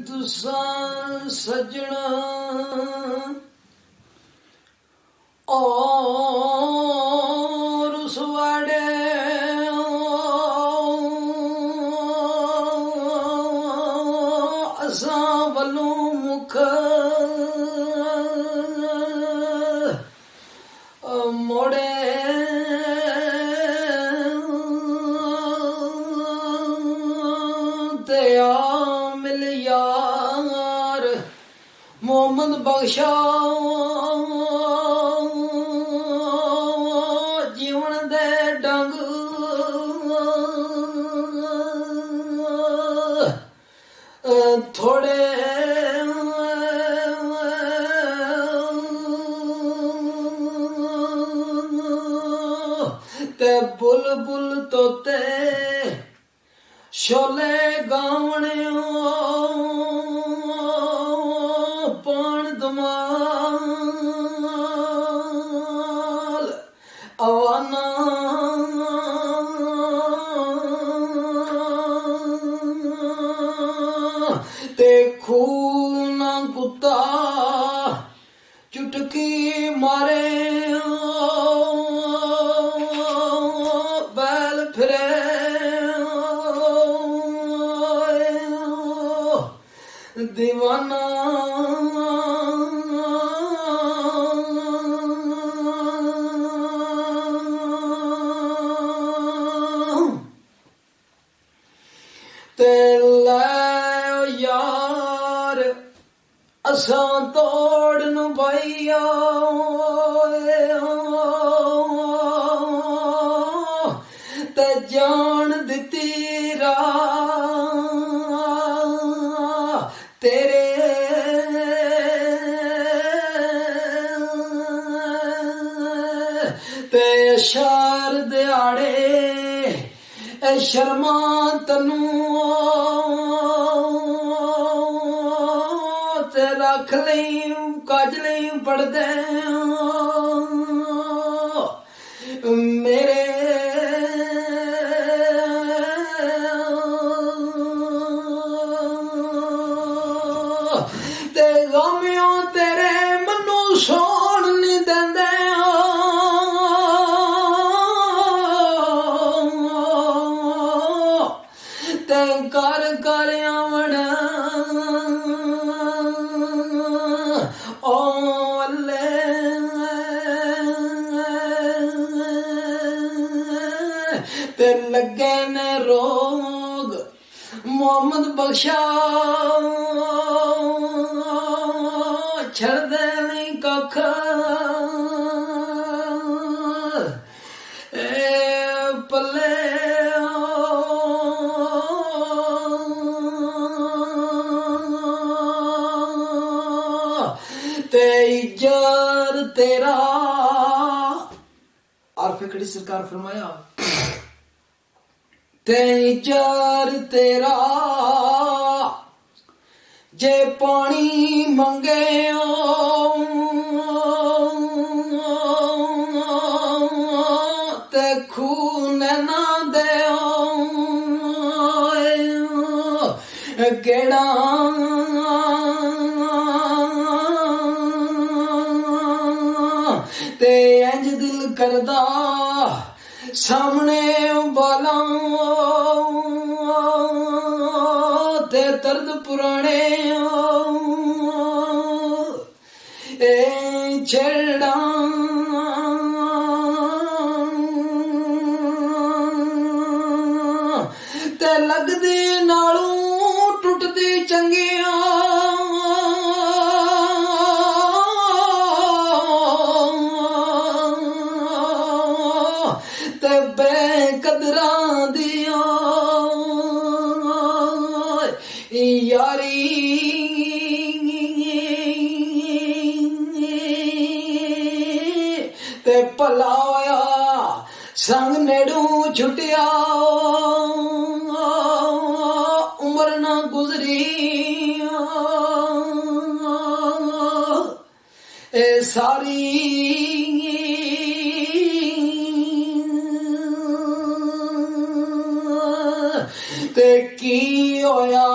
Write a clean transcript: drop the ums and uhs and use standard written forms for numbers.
तुसां सजना और उस वाड़े असां वल्लों मुख मोड़े मिल यार मोहम्मद बख्शा जीवन दे डंग थोड़े ते बुलबुल तोते शोले गावने पान दमाल अवाना ते खूना कुत्ता चुटकी मारे बैल फिरे दीवाना ते लै यार असां तोड़न भैया ते जान दिती तेरे ते शहर दिहाड़े शर्मा तनू ते रख लई कज लई पड़दे मेरे ते गामियों तेरे मनु सोन नहीं देंदे ते कर कर आवण ओ अल्ले ते लगे ने रोग मोहम्मद बख्शा छड़दे नहीं कख पल्ले ते इज्जत तेरा और फिकड़ी सरकार फरमाया ते इज्जत तेरा जे पानी मंगे ते खून ना दे केड़ा ते इंज दिल करदा सामने बाला ते दर्द पुराने छेड़ा ते लगदी नालों टुटदी चंगिया ते बेकदरा दिया यारी ते भला होया संग नेड़ू छुटिया उम्र ना गुजरी ए सारी ਤੇ ਕੀ ਹੋਇਆ